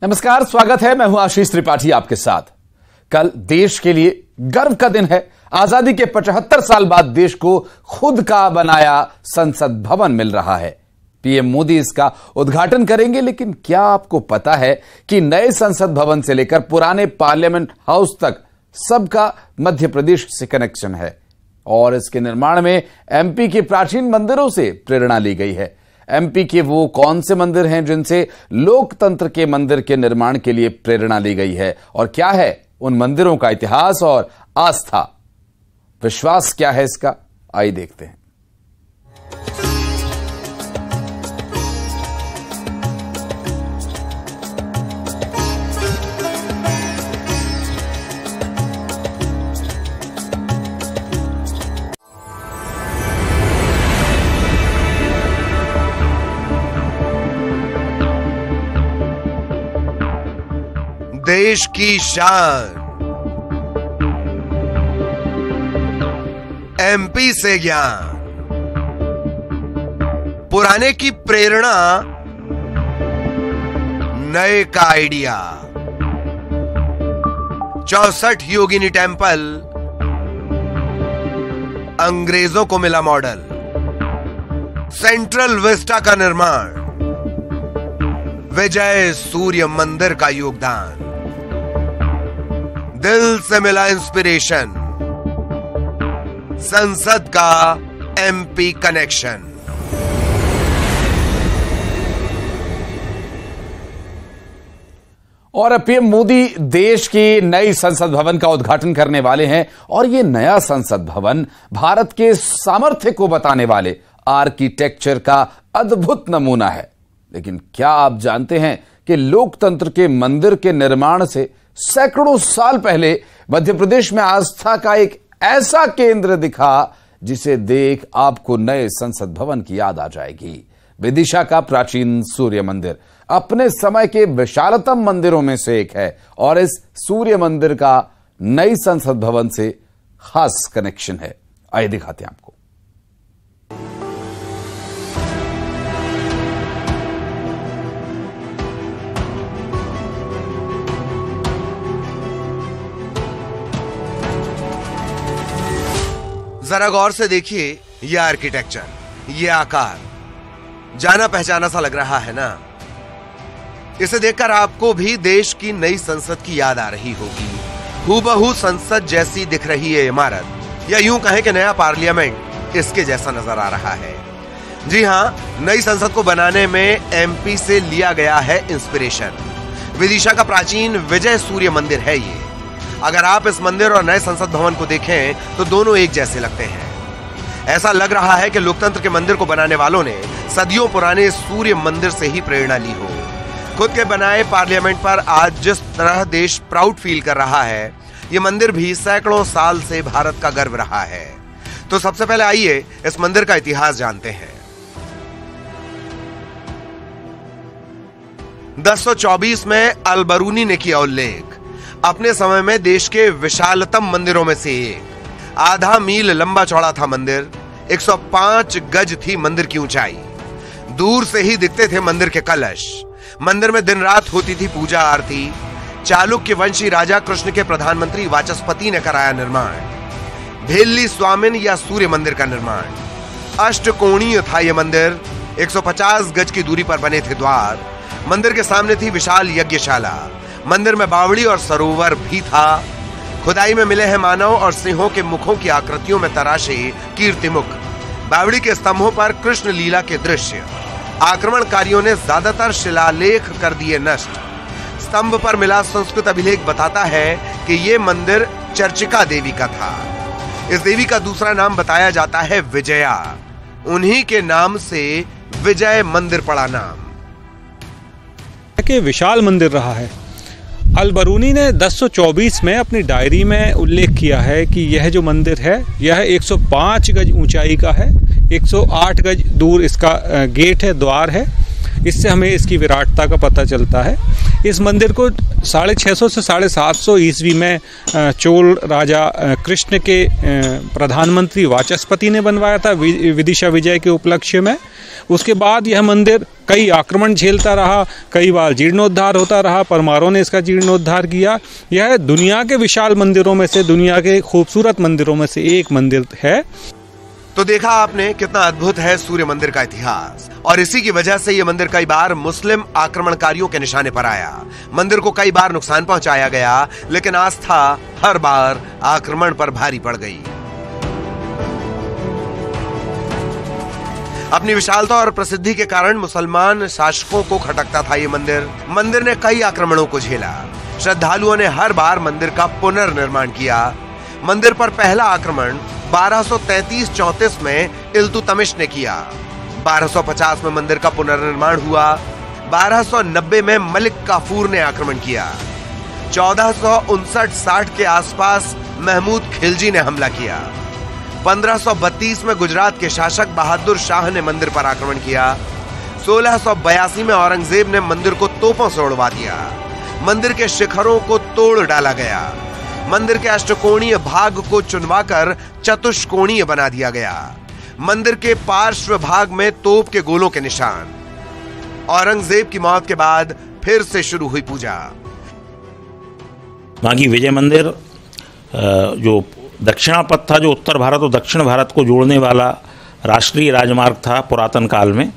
नमस्कार, स्वागत है। मैं हूं आशीष त्रिपाठी आपके साथ। कल देश के लिए गर्व का दिन है। आजादी के 75 साल बाद देश को खुद का बनाया संसद भवन मिल रहा है। पीएम मोदी इसका उद्घाटन करेंगे, लेकिन क्या आपको पता है कि नए संसद भवन से लेकर पुराने पार्लियामेंट हाउस तक सबका मध्य प्रदेश से कनेक्शन है और इसके निर्माण में एमपी के प्राचीन मंदिरों से प्रेरणा ली गई है। एमपी के वो कौन से मंदिर हैं जिनसे लोकतंत्र के मंदिर के निर्माण के लिए प्रेरणा ली गई है, और क्या है उन मंदिरों का इतिहास और आस्था, विश्वास क्या है इसका, आइए देखते हैं। देश की शान, एमपी से ज्ञान, पुराने की प्रेरणा, नए का आइडिया। 64 योगिनी टेम्पल अंग्रेजों को मिला मॉडल। सेंट्रल विस्टा का निर्माण, विजय सूर्य मंदिर का योगदान। दिल से मिला इंस्पिरेशन, संसद का एमपी कनेक्शन। और पीएम मोदी देश की नई संसद भवन का उद्घाटन करने वाले हैं और यह नया संसद भवन भारत के सामर्थ्य को बताने वाले आर्किटेक्चर का अद्भुत नमूना है। लेकिन क्या आप जानते हैं कि लोकतंत्र के मंदिर के निर्माण से सैकड़ों साल पहले मध्य प्रदेश में आस्था का एक ऐसा केंद्र दिखा जिसे देख आपको नए संसद भवन की याद आ जाएगी। विदिशा का प्राचीन सूर्य मंदिर अपने समय के विशालतम मंदिरों में से एक है और इस सूर्य मंदिर का नई संसद भवन से खास कनेक्शन है। आइए दिखाते हैं आपको। जरा गौर से देखिए, यह आर्किटेक्चर, यह आकार जाना पहचाना सा लग रहा है ना। इसे देखकर आपको भी देश की नई संसद की याद आ रही होगी। हूबहू संसद जैसी दिख रही है इमारत, या यूं कहें कि नया पार्लियामेंट इसके जैसा नजर आ रहा है। जी हां, नई संसद को बनाने में एमपी से लिया गया है इंस्पिरेशन। विदिशा का प्राचीन विजय सूर्य मंदिर है ये। अगर आप इस मंदिर और नए संसद भवन को देखें तो दोनों एक जैसे लगते हैं। ऐसा लग रहा है कि लोकतंत्र के मंदिर को बनाने वालों ने सदियों पुराने सूर्य मंदिर से ही प्रेरणा ली हो। खुद के बनाए पार्लियामेंट पर आज जिस तरह देश प्राउड फील कर रहा है, ये मंदिर भी सैकड़ों साल से भारत का गर्व रहा है। तो सबसे पहले आइए इस मंदिर का इतिहास जानते हैं। 1024 में अलबरूनी ने किया उल्लेख। अपने समय में देश के विशालतम मंदिरों में से एक। आधा मील लंबा चौड़ा था मंदिर। 105 गज थी मंदिर की ऊंचाई। दूर से ही दिखते थे मंदिर के कलश। मंदिर में दिन रात होती थी पूजा आरती। चालुक्य वंशी राजा कृष्ण के प्रधानमंत्री वाचस्पति ने कराया निर्माण। भेल्ली स्वामिन या सूर्य मंदिर का निर्माण। अष्टकोणीय था यह मंदिर। 150 गज की दूरी पर बने थे द्वार। मंदिर के सामने थी विशाल यज्ञशाला। मंदिर में बावड़ी और सरोवर भी था। खुदाई में मिले हैं मानव और सिंहों के मुखों की आकृतियों में तराशे कीर्तिमुख। बावड़ी के स्तंभों पर कृष्ण लीला के दृश्य। आक्रमणकारियों ने ज्यादातर शिलालेख कर दिए नष्ट। स्तंभ पर मिला संस्कृत अभिलेख बताता है कि ये मंदिर चर्चिका देवी का था। इस देवी का दूसरा नाम बताया जाता है विजया। उन्हीं के नाम से विजय मंदिर पड़ा नाम। के विशाल मंदिर रहा है। अलबरूनी ने 1024 में अपनी डायरी में उल्लेख किया है कि यह जो मंदिर है यह 105 गज ऊंचाई का है। 108 गज दूर इसका गेट है, द्वार है। इससे हमें इसकी विराटता का पता चलता है। इस मंदिर को 650 से 750 ईस्वी में चोल राजा कृष्ण के प्रधानमंत्री वाचस्पति ने बनवाया था विदिशा विजय के उपलक्ष्य में। उसके बाद यह मंदिर कई आक्रमण झेलता रहा, कई बार जीर्णोद्धार होता रहा, परमारों ने इसका जीर्णोद्धार किया। यह दुनिया के विशाल मंदिरों में से, दुनिया के खूबसूरत मंदिरों में से एक मंदिर है। तो देखा आपने कितना अद्भुत है सूर्य मंदिर का इतिहास, और इसी की वजह से यह मंदिर कई बार मुस्लिम आक्रमणकारियों के निशाने पर आया। मंदिर को कई बार नुकसान पहुंचाया गया, लेकिन आस्था हर बार आक्रमण पर भारी पड़ गई। अपनी विशालता और प्रसिद्धि के कारण मुसलमान शासकों को खटकता था ये मंदिर। मंदिर ने कई आक्रमणों को झेला। श्रद्धालुओं ने हर बार मंदिर का पुनर्निर्माण किया। मंदिर पर पहला आक्रमण 1233-34 में इल्तुतमिश ने किया। 1250 में मंदिर का पुनर्निर्माण हुआ। 1290 में मलिक काफूर ने आक्रमण किया। 1459-60 के आसपास महमूद खिलजी ने हमला किया। 1532 में गुजरात के शासक बहादुर शाह ने मंदिर पर आक्रमण किया। 1682 में औरंगजेब ने मंदिर को तोपों से उड़वा दिया। मंदिर के शिखरों को तोड़ डाला गया। मंदिर के अष्टकोणीय भाग को चुनवाकर चतुष्कोणीय बना दिया गया। मंदिर के पार्श्व भाग में तोप के गोलों के निशान। औरंगजेब की मौत के बाद फिर से शुरू हुई पूजा। बाकी विजय मंदिर जो दक्षिणापथ था, जो उत्तर भारत और दक्षिण भारत को जोड़ने वाला राष्ट्रीय राजमार्ग था पुरातन काल में,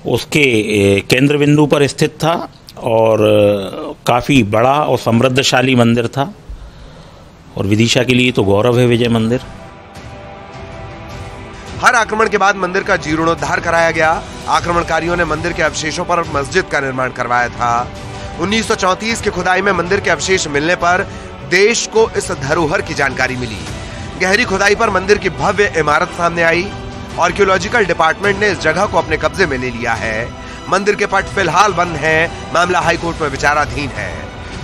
उसके केंद्र बिंदु पर स्थित था और काफ़ी बड़ा और समृद्धशाली मंदिर था। और विदिशा के लिए तो गौरव है विजय मंदिर। हर आक्रमण के बाद मंदिर का जीर्णोद्धार कराया गया। आक्रमणकारियों ने मंदिर के अवशेषों पर मस्जिद का निर्माण करवाया था। 1934 की खुदाई में मंदिर के अवशेष मिलने पर देश को इस धरोहर की जानकारी मिली। गहरी खुदाई पर मंदिर की भव्य इमारत सामने आई। आर्कियोलॉजिकल डिपार्टमेंट ने इस जगह को अपने कब्जे में ले लिया है। मंदिर के पट फिलहाल बंद हैं। मामला हाईकोर्ट में विचाराधीन है।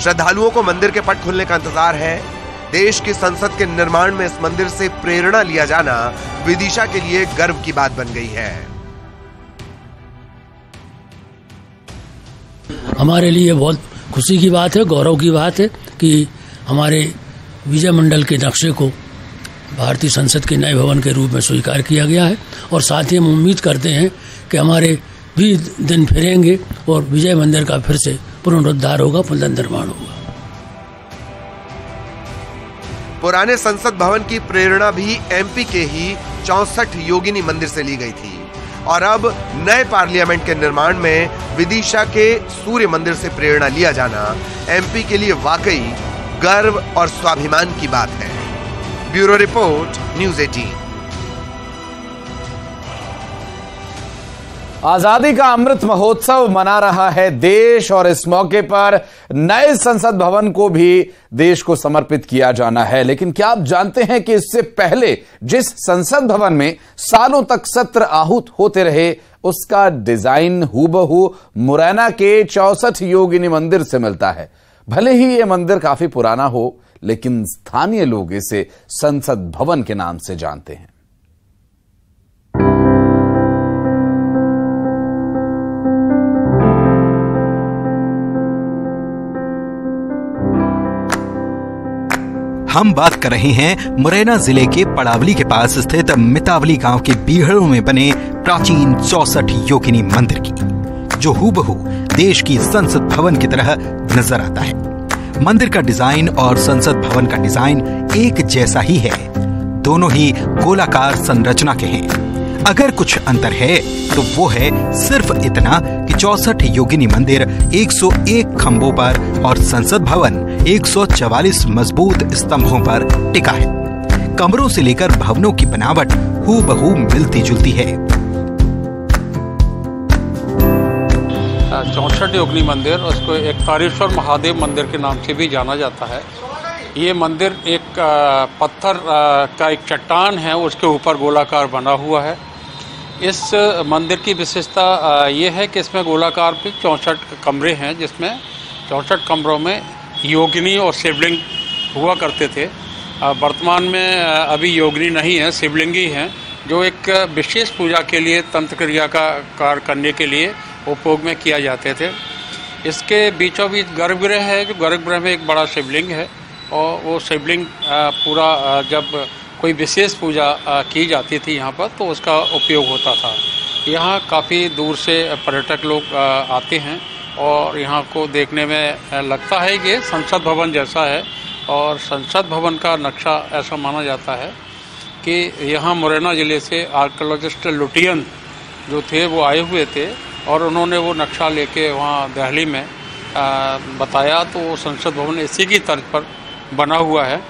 श्रद्धालुओं को मंदिर के पट खुलने का इंतजार है। देश की संसद के निर्माण में इस मंदिर से प्रेरणा लिया जाना विदिशा के लिए गर्व की बात बन गई है। हमारे लिए बहुत खुशी की बात है, गौरव की बात है कि हमारे विजय मंडल के नक्शे को भारतीय संसद के नए भवन के रूप में स्वीकार किया गया है। और साथ ही हम उम्मीद करते हैं कि हमारे भी दिन फिरेंगे और विजय मंदिर का फिर से पुनरुद्धार होगा, पुनर्निर्माण होगा। पुराने संसद भवन की प्रेरणा भी एमपी के ही 64 योगिनी मंदिर से ली गई थी, और अब नए पार्लियामेंट के निर्माण में विदिशा के सूर्य मंदिर से प्रेरणा लिया जाना एमपी के लिए वाकई गर्व और स्वाभिमान की बात है। Bureau report, news 18। आजादी का अमृत महोत्सव मना रहा है देश, और इस मौके पर नए संसद भवन को भी देश को समर्पित किया जाना है। लेकिन क्या आप जानते हैं कि इससे पहले जिस संसद भवन में सालों तक सत्र आहूत होते रहे, उसका डिजाइन हूबहू मुरैना के 64 योगिनी मंदिर से मिलता है। भले ही यह मंदिर काफी पुराना हो, लेकिन स्थानीय लोग इसे संसद भवन के नाम से जानते हैं। हम बात कर रहे हैं मुरैना जिले के पड़ावली के पास स्थित मितावली गांव के बीहड़ों में बने प्राचीन 64 योगिनी मंदिर की, जो हूबहू देश की संसद भवन की तरह नजर आता है। मंदिर का डिजाइन और संसद भवन का डिजाइन एक जैसा ही है। दोनों ही गोलाकार संरचना के हैं। अगर कुछ अंतर है तो वो है सिर्फ इतना कि 64 योगिनी मंदिर 101 खंभों पर और संसद भवन 144 मजबूत स्तंभों पर टिका है। कमरों से लेकर भवनों की बनावट हूबहू मिलती जुलती है। 64 योगिनी मंदिर, उसको एक तारेश्वर महादेव मंदिर के नाम से भी जाना जाता है। ये मंदिर एक पत्थर का एक चट्टान है, उसके ऊपर गोलाकार बना हुआ है। इस मंदिर की विशेषता ये है कि इसमें गोलाकार पे 64 कमरे हैं, जिसमें 64 कमरों में योगिनी और शिवलिंग हुआ करते थे। वर्तमान में अभी योगिनी नहीं है, शिवलिंग ही हैं, जो एक विशेष पूजा के लिए, तंत्र क्रिया का कार्य करने के लिए उपयोग में किया जाते थे। इसके बीचों बीच गर्भगृह है, जो गर्भगृह में एक बड़ा शिवलिंग है, और वो शिवलिंग पूरा जब कोई विशेष पूजा की जाती थी यहाँ पर, तो उसका उपयोग होता था। यहाँ काफ़ी दूर से पर्यटक लोग आते हैं और यहाँ को देखने में लगता है कि संसद भवन जैसा है। और संसद भवन का नक्शा ऐसा माना जाता है कि यहाँ मुरैना ज़िले से आर्कियोलॉजिस्ट लुटियन जो थे वो आए हुए थे और उन्होंने वो नक्शा लेके वहाँ दिल्ली में बताया, तो संसद भवन इसी की तर्ज पर बना हुआ है।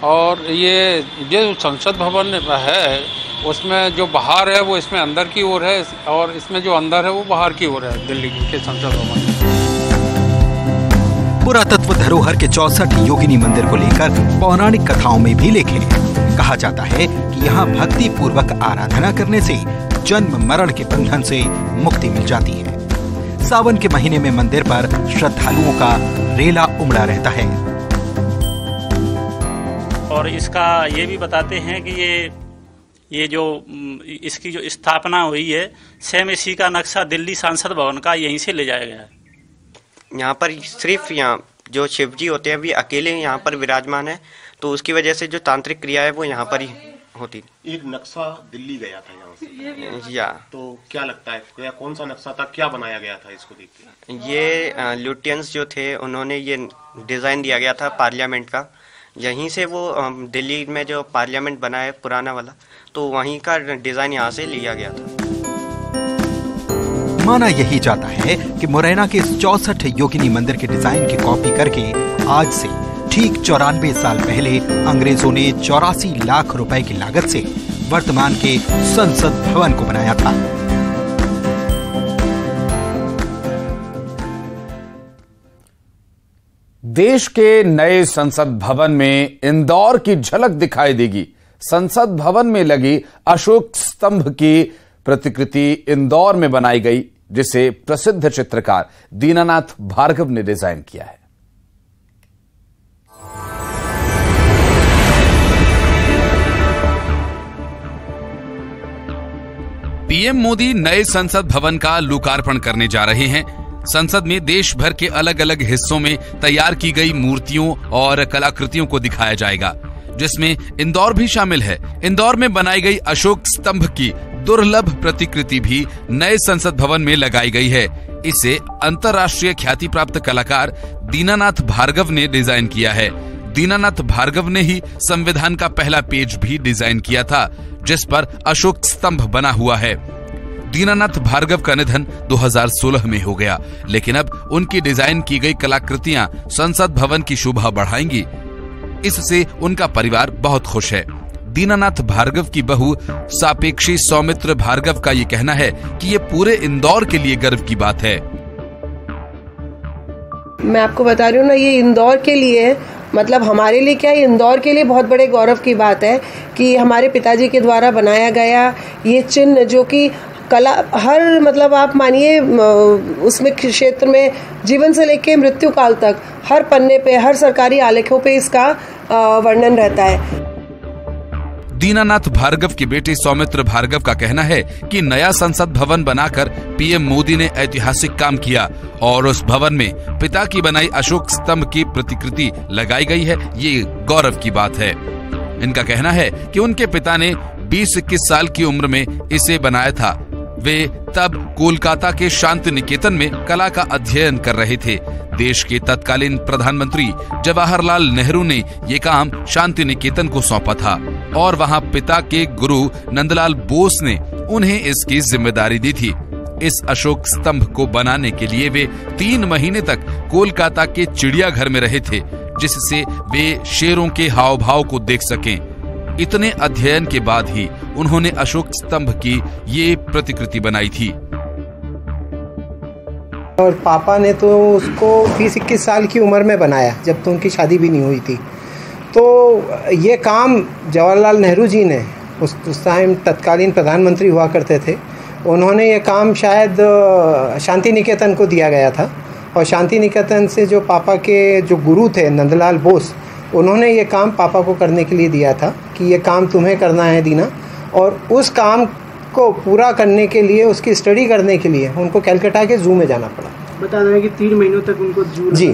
और ये जो संसद भवन है उसमें जो बाहर है वो इसमें अंदर की ओर है और इसमें जो अंदर है वो बाहर की ओर है दिल्ली के संसद भवन। पुरातत्व धरोहर के 64 योगिनी मंदिर को लेकर पौराणिक कथाओं में भी लेखे कहा जाता है कि यहाँ भक्ति पूर्वक आराधना करने से जन्म मरण के बंधन से मुक्ति मिल जाती है। सावन के महीने में मंदिर पर श्रद्धालुओं का रेला उमड़ा रहता है। और इसका ये भी बताते हैं कि ये जो इसकी जो स्थापना हुई है सेम इसी का नक्शा दिल्ली सांसद भवन का यहीं से ले जाया गया है। यहाँ पर सिर्फ यहाँ जो शिव जी होते हैं भी अकेले यहाँ पर विराजमान है, तो उसकी वजह से जो तांत्रिक क्रिया है वो यहाँ पर ही होती। एक नक्शा दिल्ली गया था यहाँ से या तो क्या लगता है क्या कौन सा नक्शा था, क्या बनाया गया था इसको देख के? ये लुटियंस जो थे उन्होंने ये डिज़ाइन दिया गया था पार्लियामेंट का, यहीं से वो दिल्ली में जो पार्लियामेंट बना है पुराना वाला, तो वहीं का डिज़ाइन यहाँ से लिया गया था। माना यही जाता है कि मुरैना के 64 योगिनी मंदिर के डिजाइन की कॉपी करके आज से ठीक 94 साल पहले अंग्रेजों ने 84 लाख रुपए की लागत से वर्तमान के संसद भवन को बनाया था। देश के नए संसद भवन में इंदौर की झलक दिखाई देगी। संसद भवन में लगी अशोक स्तंभ की प्रतिकृति इंदौर में बनाई गई, जिसे प्रसिद्ध चित्रकार दीनानाथ भार्गव ने डिजाइन किया है। पीएम मोदी नए संसद भवन का लोकार्पण करने जा रहे हैं। संसद में देश भर के अलग अलग हिस्सों में तैयार की गई मूर्तियों और कलाकृतियों को दिखाया जाएगा, जिसमें इंदौर भी शामिल है। इंदौर में बनाई गई अशोक स्तंभ की दुर्लभ प्रतिकृति भी नए संसद भवन में लगाई गई है। इसे अंतर्राष्ट्रीय ख्याति प्राप्त कलाकार दीनानाथ भार्गव ने डिजाइन किया है। दीनानाथ भार्गव ने ही संविधान का पहला पेज भी डिजाइन किया था, जिस पर अशोक स्तंभ बना हुआ है। दीनानाथ भार्गव का निधन 2016 में हो गया, लेकिन अब उनकी डिजाइन की गई कलाकृतियां संसद भवन की शोभा बढ़ाएंगी। इससे उनका परिवार बहुत खुश है। दीनानाथ भार्गव की बहू सापेक्षी सौमित्र भार्गव का ये कहना है कि ये पूरे इंदौर के लिए गर्व की बात है। मैं आपको बता रही हूँ ना, ये इंदौर के लिए मतलब हमारे लिए क्या, इंदौर के लिए बहुत बड़े गौरव की बात है कि हमारे पिताजी के द्वारा बनाया गया ये चिन्ह, जो कि कला हर मतलब आप मानिए उसमें क्षेत्र में जीवन से लेकर मृत्यु काल तक हर पन्ने पे, हर सरकारी आलेखों पे इसका वर्णन रहता है। दीनानाथ भार्गव के बेटे सौमित्र भार्गव का कहना है कि नया संसद भवन बनाकर पीएम मोदी ने ऐतिहासिक काम किया और उस भवन में पिता की बनाई अशोक स्तंभ की प्रतिकृति लगाई गई है। ये गौरव की बात है। इनका कहना है कि उनके पिता ने 20-21 साल की उम्र में इसे बनाया था। वे तब कोलकाता के शांति निकेतन में कला का अध्ययन कर रहे थे। देश के तत्कालीन प्रधानमंत्री जवाहरलाल नेहरू ने ये काम शांति निकेतन को सौंपा था और वहां पिता के गुरु नंदलाल बोस ने उन्हें इसकी जिम्मेदारी दी थी। इस अशोक स्तंभ को बनाने के लिए वे 3 महीने तक कोलकाता के चिड़ियाघर में रहे थे, जिससे वे शेरों के हाव भाव को देख सकें। इतने अध्ययन के बाद ही उन्होंने अशोक स्तंभ की ये प्रतिकृति बनाई थी। और पापा ने तो उसको 20-21 साल की उम्र में बनाया, जब तो उनकी शादी भी नहीं हुई थी। तो ये काम जवाहरलाल नेहरू जी ने उस टाइम तत्कालीन प्रधानमंत्री हुआ करते थे, उन्होंने ये काम शायद शांति निकेतन को दिया गया था। और शांति निकेतन से जो पापा के जो गुरु थे नंदलाल बोस, उन्होंने ये काम पापा को करने के लिए दिया था कि ये काम तुम्हें करना है दीना। और उस काम को पूरा करने के लिए, उसकी स्टडी करने के लिए उनको कलकत्ता के जू में जाना पड़ा। बता दें कि 3 महीनों तक उनको जू जी।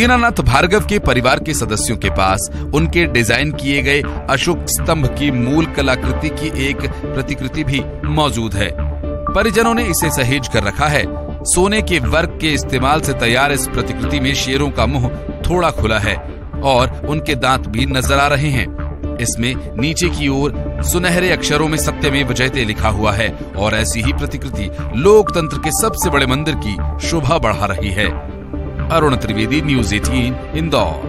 दीनानाथ भार्गव के परिवार के सदस्यों के पास उनके डिजाइन किए गए अशोक स्तंभ की मूल कलाकृति की एक प्रतिकृति भी मौजूद है। परिजनों ने इसे सहेज कर रखा है। सोने के वर्क के इस्तेमाल से तैयार इस प्रतिकृति में शेरों का मुंह थोड़ा खुला है और उनके दांत भी नजर आ रहे हैं। इसमें नीचे की ओर सुनहरे अक्षरों में सत्यमेव जयते लिखा हुआ है और ऐसी ही प्रतिकृति लोकतंत्र के सबसे बड़े मंदिर की शोभा बढ़ा रही है। अरुण त्रिवेदी, न्यूज़ 18, इंदौर।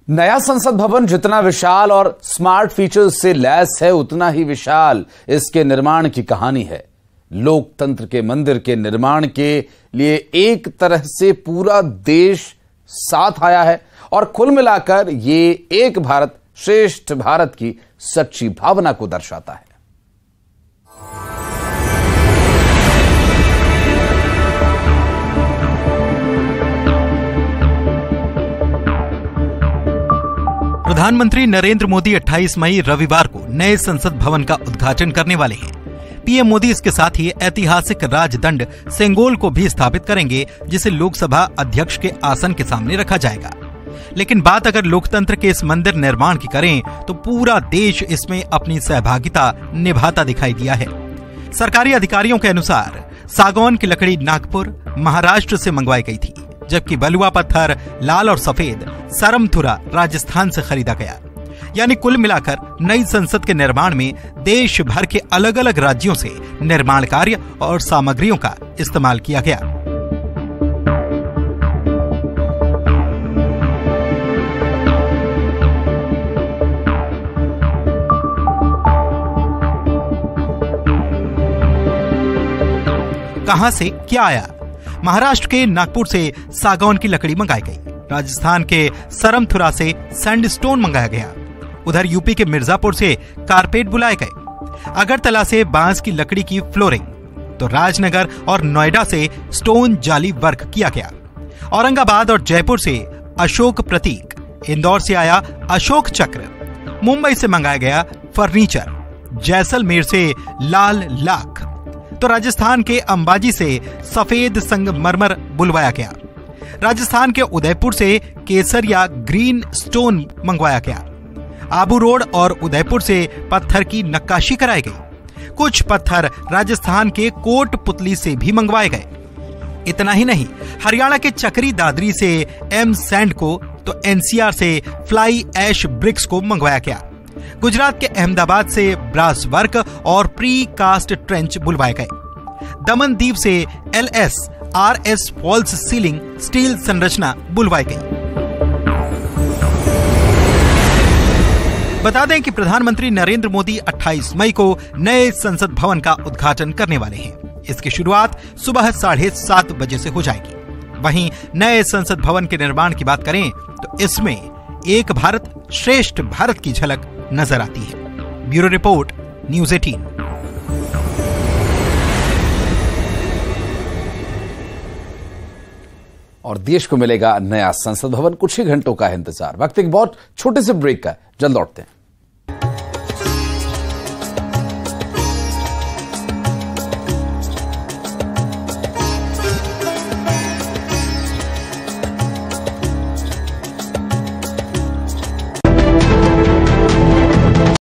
नया संसद भवन जितना विशाल और स्मार्ट फीचर्स से लैस है, उतना ही विशाल इसके निर्माण की कहानी है। लोकतंत्र के मंदिर के निर्माण के लिए एक तरह से पूरा देश साथ आया है और कुल मिलाकर ये एक भारत श्रेष्ठ भारत की सच्ची भावना को दर्शाता है। प्रधानमंत्री नरेंद्र मोदी 28 मई रविवार को नए संसद भवन का उद्घाटन करने वाले हैं। पीएम मोदी इसके साथ ही ऐतिहासिक राजदंड सेंगोल को भी स्थापित करेंगे, जिसे लोकसभा अध्यक्ष के आसन के सामने रखा जाएगा। लेकिन बात अगर लोकतंत्र के इस मंदिर निर्माण की करें तो पूरा देश इसमें अपनी सहभागिता निभाता दिखाई दिया है। सरकारी अधिकारियों के अनुसार सागौन की लकड़ी नागपुर, महाराष्ट्र से मंगवाई गई थी, जबकि बलुआ पत्थर लाल और सफेद सरमथुरा राजस्थान से खरीदा गया। यानी कुल मिलाकर नई संसद के निर्माण में देश भर के अलग अलग राज्यों से निर्माण कार्य और सामग्रियों का इस्तेमाल किया गया। कहां से क्या आया? महाराष्ट्र के नागपुर से सागौन की लकड़ी मंगाई गई, राजस्थान के सरमथुरा से सैंडस्टोन मंगाया गया, उधर यूपी के मिर्जापुर से कारपेट बुलाए गए, अगरतला से बांस की लकड़ी की फ्लोरिंग, तो राजनगर और नोएडा से स्टोन जाली वर्क किया गया, औरंगाबाद और जयपुर से अशोक प्रतीक, इंदौर से आया अशोक चक्र, मुंबई से मंगाया गया फर्नीचर, जैसलमेर से लाल लाख, तो राजस्थान के अंबाजी से सफेद संगमरमर बुलवाया गया, राजस्थान के उदयपुर से केसर या ग्रीन स्टोन मंगवाया गया, आबू रोड और उदयपुर से पत्थर की नक्काशी कराई गई, कुछ पत्थर राजस्थान के कोटपुतली से भी मंगवाए गए। इतना ही नहीं, हरियाणा के चक्री दादरी से एम सैंड को तो एनसीआर से फ्लाई ऐश ब्रिक्स को मंगवाया गया, गुजरात के अहमदाबाद से ब्रास वर्क और प्री कास्ट ट्रेंच बुलवाए गए, दमन दीप से LSRS फॉल्स सीलिंग स्टील संरचना बुलवाई गई। बता दें कि प्रधानमंत्री नरेंद्र मोदी 28 मई को नए संसद भवन का उद्घाटन करने वाले हैं। इसकी शुरुआत सुबह 7:30 बजे से हो जाएगी। वहीं नए संसद भवन के निर्माण की बात करें तो इसमें एक भारत श्रेष्ठ भारत की झलक नजर आती है। Bureau report, news 18। और देश को मिलेगा नया संसद भवन। कुछ ही घंटों का है इंतजार। वक्त एक बहुत छोटे से ब्रेक का है, जल्द लौटते हैं।